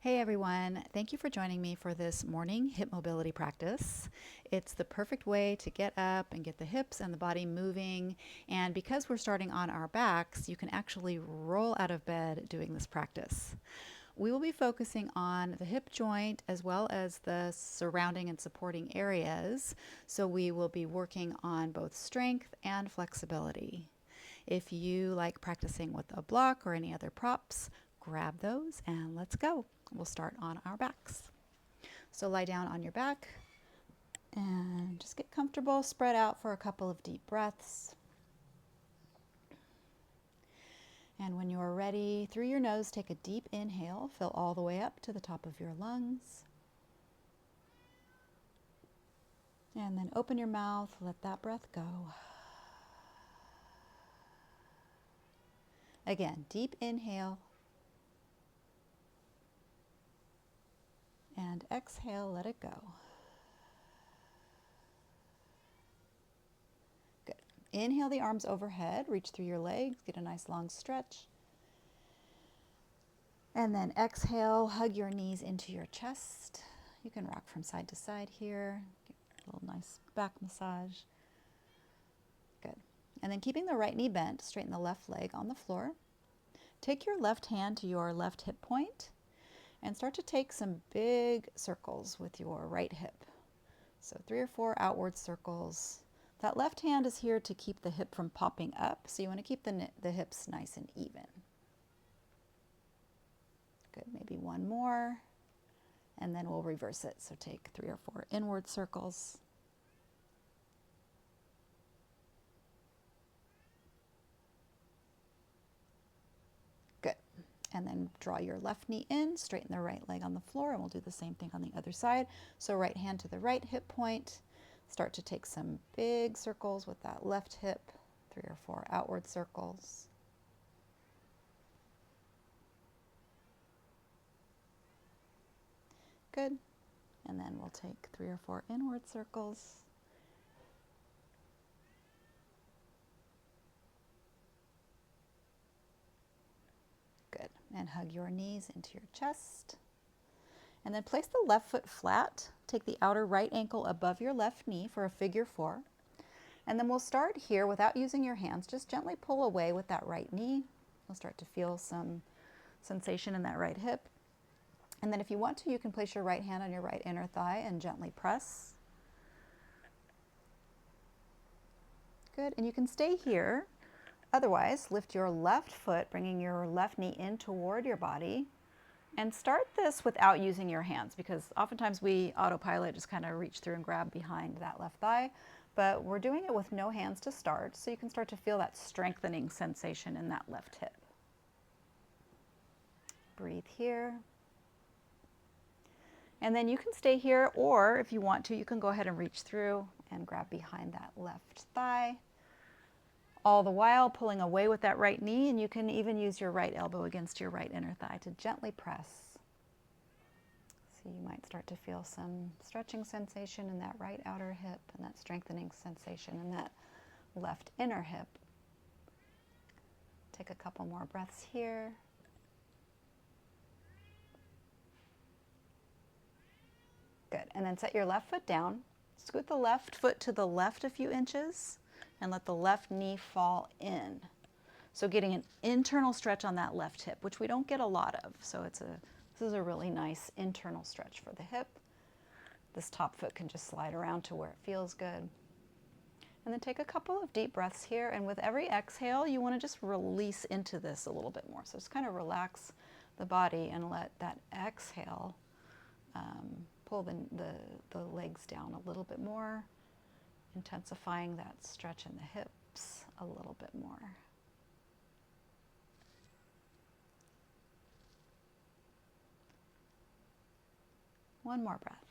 Hey everyone, thank you for joining me for this morning hip mobility practice. It's the perfect way to get up and get the hips and the body moving. And because we're starting on our backs, you can actually roll out of bed doing this practice. We will be focusing on the hip joint as well as the surrounding and supporting areas. So we will be working on both strength and flexibility. If you like practicing with a block or any other props, grab those and let's go. We'll start on our backs. So lie down on your back and just get comfortable. Spread out for a couple of deep breaths. And when you're ready, through your nose, take a deep inhale. Fill all the way up to the top of your lungs. And then open your mouth. Let that breath go. Again, deep inhale. And exhale, let it go. Good. Inhale the arms overhead, reach through your legs, get a nice long stretch. And then exhale, hug your knees into your chest. You can rock from side to side here. Get a little nice back massage. Good. And then keeping the right knee bent, straighten the left leg on the floor. Take your left hand to your left hip point and start to take some big circles with your right hip. So 3 or 4 outward circles. That left hand is here to keep the hip from popping up, so you want to keep the hips nice and even. Good, maybe one more, and then we'll reverse it. So take 3 or 4 inward circles. Good. And then draw your left knee in, straighten the right leg on the floor, and we'll do the same thing on the other side. So right hand to the right hip point. Start to take some big circles with that left hip, 3 or 4 outward circles. Good. And then we'll take 3 or 4 inward circles. Good. And hug your knees into your chest. And then place the left foot flat. Take the outer right ankle above your left knee for a figure 4. And then we'll start here without using your hands. Just gently pull away with that right knee. You'll start to feel some sensation in that right hip. And then if you want to, you can place your right hand on your right inner thigh and gently press. Good. And you can stay here. Otherwise, lift your left foot, bringing your left knee in toward your body. And start this without using your hands, because oftentimes we autopilot, just kind of reach through and grab behind that left thigh. But we're doing it with no hands to start, so you can start to feel that strengthening sensation in that left hip. Breathe here. And then you can stay here, or if you want to, you can go ahead and reach through and grab behind that left thigh. All the while pulling away with that right knee, and you can even use your right elbow against your right inner thigh to gently press. So you might start to feel some stretching sensation in that right outer hip and that strengthening sensation in that left inner hip. Take a couple more breaths here. Good. And then set your left foot down. Scoot the left foot to the left a few inches and let the left knee fall in. So getting an internal stretch on that left hip, which we don't get a lot of. So this is a really nice internal stretch for the hip. This top foot can just slide around to where it feels good. And then take a couple of deep breaths here. And with every exhale, you want to just release into this a little bit more. So just kind of relax the body and let that exhale pull the legs down a little bit more, intensifying that stretch in the hips a little bit more. One more breath.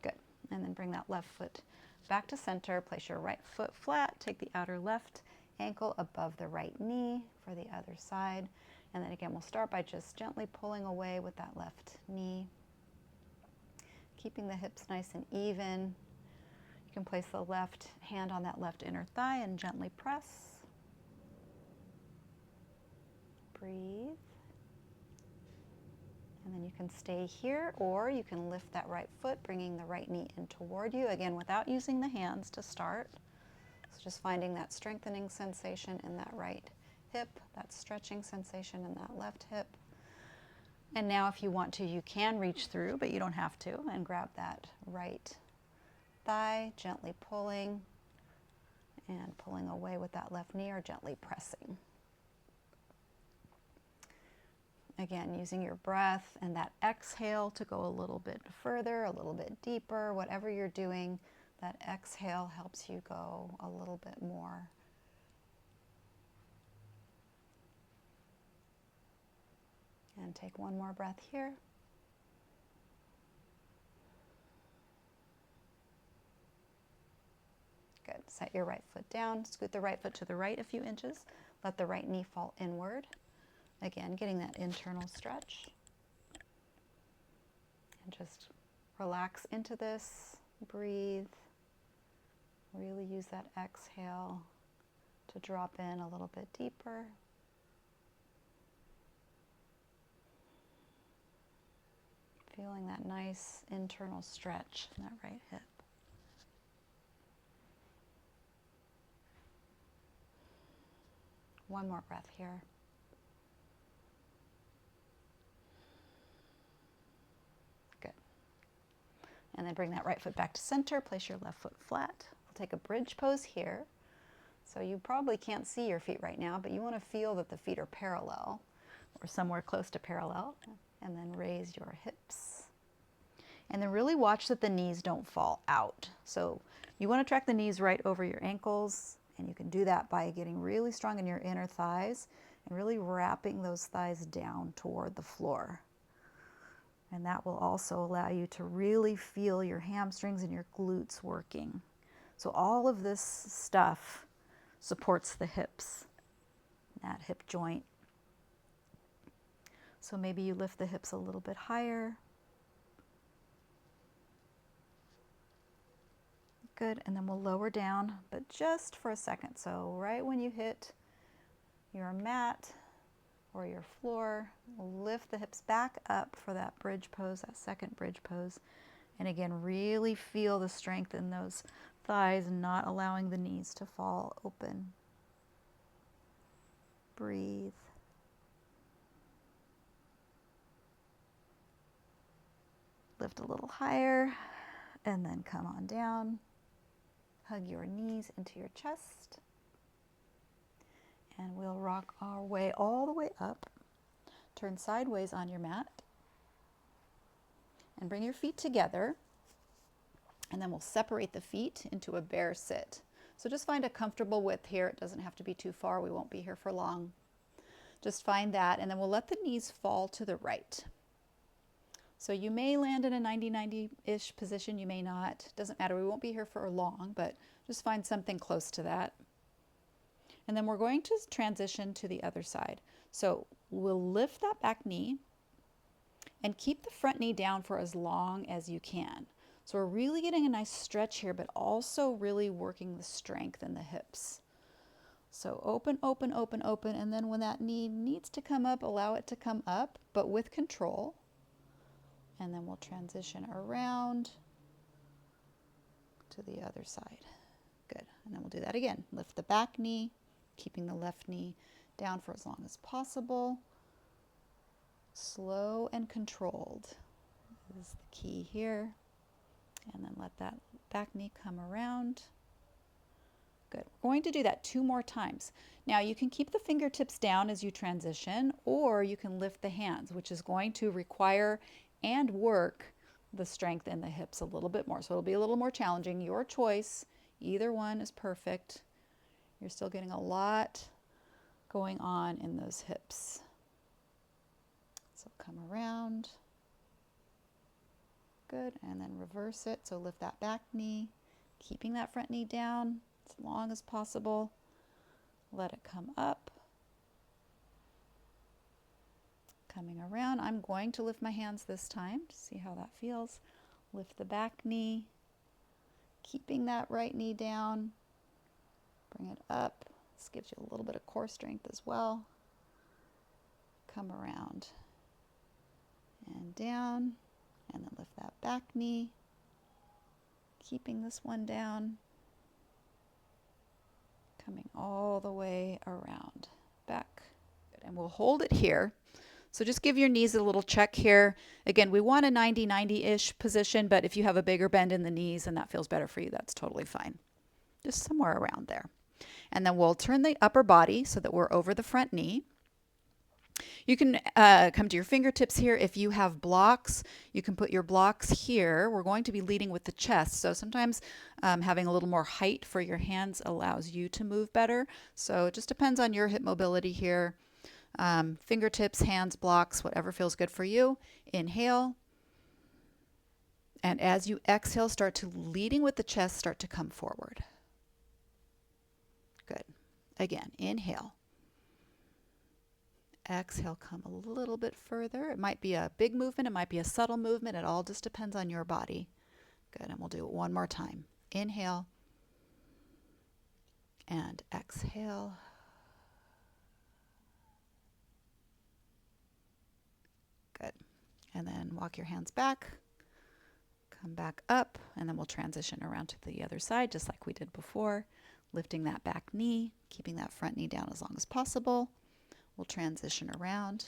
Good. And then bring that left foot back to center. Place your right foot flat. Take the outer left ankle above the right knee for the other side. And then again, we'll start by just gently pulling away with that left knee. Keeping the hips nice and even. You can place the left hand on that left inner thigh and gently press. Breathe. And then you can stay here, or you can lift that right foot, bringing the right knee in toward you, again, without using the hands to start. So just finding that strengthening sensation in that right hip, that stretching sensation in that left hip. And now if you want to, you can reach through, but you don't have to, and grab that right thigh, gently pulling and pulling away with that left knee, or gently pressing. Again, using your breath and that exhale to go a little bit further, a little bit deeper, whatever you're doing, that exhale helps you go a little bit more. And take one more breath here. Good. Set your right foot down. Scoot the right foot to the right a few inches. Let the right knee fall inward. Again, getting that internal stretch. And just relax into this. Breathe. Really use that exhale to drop in a little bit deeper. Feeling that nice internal stretch in that right hip. One more breath here. Good. And then bring that right foot back to center. Place your left foot flat. We'll take a bridge pose here. So you probably can't see your feet right now, but you want to feel that the feet are parallel or somewhere close to parallel. And then raise your hips. And then really watch that the knees don't fall out. So you want to track the knees right over your ankles. And you can do that by getting really strong in your inner thighs and really wrapping those thighs down toward the floor. And that will also allow you to really feel your hamstrings and your glutes working. So all of this stuff supports the hips, that hip joint. So maybe you lift the hips a little bit higher. Good, and then we'll lower down, but just for a second. So right when you hit your mat or your floor, lift the hips back up for that bridge pose, that second bridge pose. And again, really feel the strength in those thighs, not allowing the knees to fall open. Breathe. Lift a little higher, and then come on down. Hug your knees into your chest. And we'll rock our way all the way up. Turn sideways on your mat. And bring your feet together. And then we'll separate the feet into a bear sit. So just find a comfortable width here. It doesn't have to be too far. We won't be here for long. Just find that, and then we'll let the knees fall to the right. So you may land in a 90-90-ish position, you may not. Doesn't matter, we won't be here for long, but just find something close to that. And then we're going to transition to the other side. So we'll lift that back knee and keep the front knee down for as long as you can. So we're really getting a nice stretch here, but also really working the strength in the hips. So open, open, open, open, and then when that knee needs to come up, allow it to come up, but with control. And then we'll transition around to the other side. Good. And then we'll do that again. Lift the back knee, keeping the left knee down for as long as possible. Slow and controlled is the key here. And then let that back knee come around. Good. We're going to do that 2 more times. Now you can keep the fingertips down as you transition, or you can lift the hands, which is going to require and work the strength in the hips a little bit more. So it'll be a little more challenging. Your choice. Either one is perfect. You're still getting a lot going on in those hips. So come around. Good. And then reverse it. So lift that back knee, keeping that front knee down as long as possible. Let it come up. Coming around, I'm going to lift my hands this time to see how that feels. Lift the back knee, keeping that right knee down. Bring it up. This gives you a little bit of core strength as well. come around and down, and then lift that back knee, keeping this one down, coming all the way around, back. And we'll hold it here. So just give your knees a little check here. Again, we want a 90-90-ish position, but if you have a bigger bend in the knees and that feels better for you, that's totally fine. Just somewhere around there. And then we'll turn the upper body so that we're over the front knee. You can come to your fingertips here. If you have blocks, you can put your blocks here. We're going to be leading with the chest. So sometimes having a little more height for your hands allows you to move better. So it just depends on your hip mobility here. Fingertips, hands, blocks, whatever feels good for you. Inhale. And as you exhale, start to leading with the chest, start to come forward. Good. Again, inhale. Exhale, come a little bit further. It might be a big movement. It might be a subtle movement. It all just depends on your body. Good. And we'll do it one more time. Inhale. And exhale. Good. And then walk your hands back. Come back up. And then we'll transition around to the other side, just like we did before. Lifting that back knee, keeping that front knee down as long as possible. We'll transition around,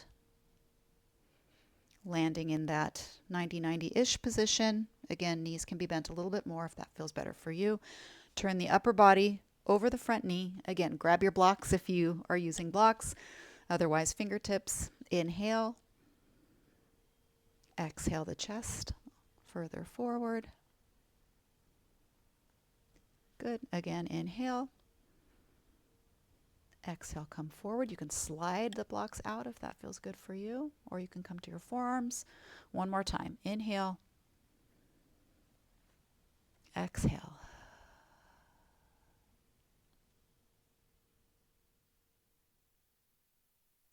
landing in that 90-90-ish position. Again, knees can be bent a little bit more if that feels better for you. Turn the upper body over the front knee. Again, grab your blocks if you are using blocks. Otherwise, fingertips. Inhale. Exhale the chest further forward. Good. Again, inhale. Exhale, come forward. You can slide the blocks out if that feels good for you, or you can come to your forearms. One more time. Inhale. Exhale.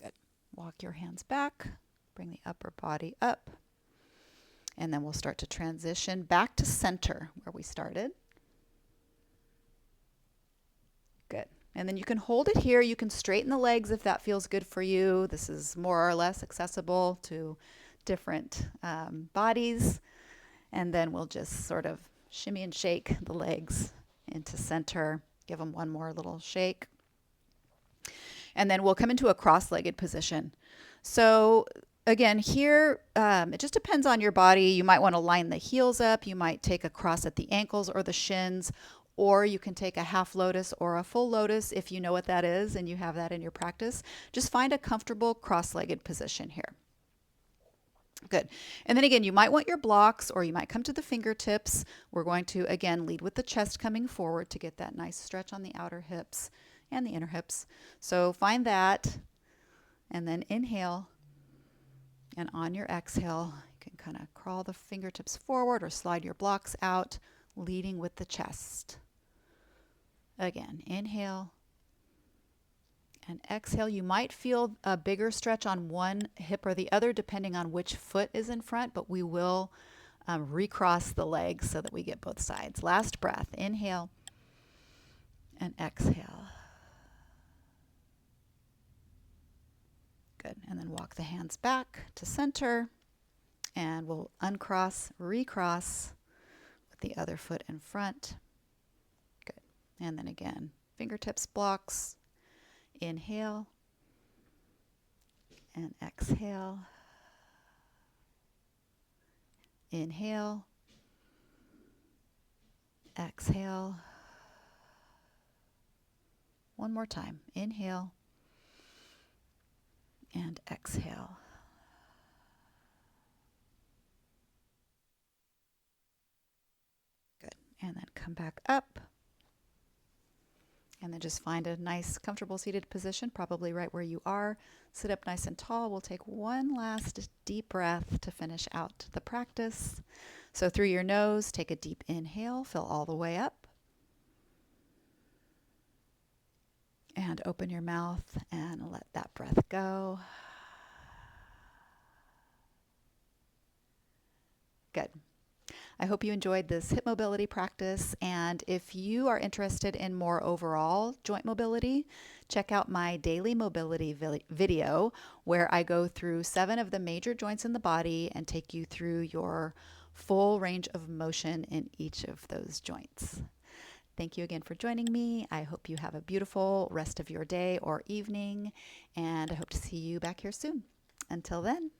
Good. Walk your hands back. Bring the upper body up. And then we'll start to transition back to center where we started. Good. And then you can hold it here. You can straighten the legs if that feels good for you. This is more or less accessible to different bodies. And then we'll just sort of shimmy and shake the legs into center. Give them one more little shake. And then we'll come into a cross-legged position. So again, here, it just depends on your body. You might want to line the heels up. You might take a cross at the ankles or the shins. Or you can take a half lotus or a full lotus if you know what that is and you have that in your practice. Just find a comfortable cross-legged position here. Good. And then again, you might want your blocks or you might come to the fingertips. We're going to, again, lead with the chest coming forward to get that nice stretch on the outer hips and the inner hips. So find that and then inhale. And on your exhale, you can kind of crawl the fingertips forward or slide your blocks out, leading with the chest. Again, inhale and exhale. You might feel a bigger stretch on one hip or the other depending on which foot is in front, but we will recross the legs so that we get both sides. Last breath. Inhale and exhale. Good. And then walk the hands back to center and we'll uncross, recross with the other foot in front. Good. And then again, fingertips, blocks. Inhale and exhale. Inhale. Exhale. One more time. Inhale and exhale. Good. And then come back up. And then just find a nice, comfortable seated position, probably right where you are. Sit up nice and tall. We'll take one last deep breath to finish out the practice. So through your nose, take a deep inhale, fill all the way up. And open your mouth and let that breath go. Good. I hope you enjoyed this hip mobility practice, and if you are interested in more overall joint mobility, check out my daily mobility video where I go through 7 of the major joints in the body and take you through your full range of motion in each of those joints. Thank you again for joining me. I hope you have a beautiful rest of your day or evening, and I hope to see you back here soon. Until then.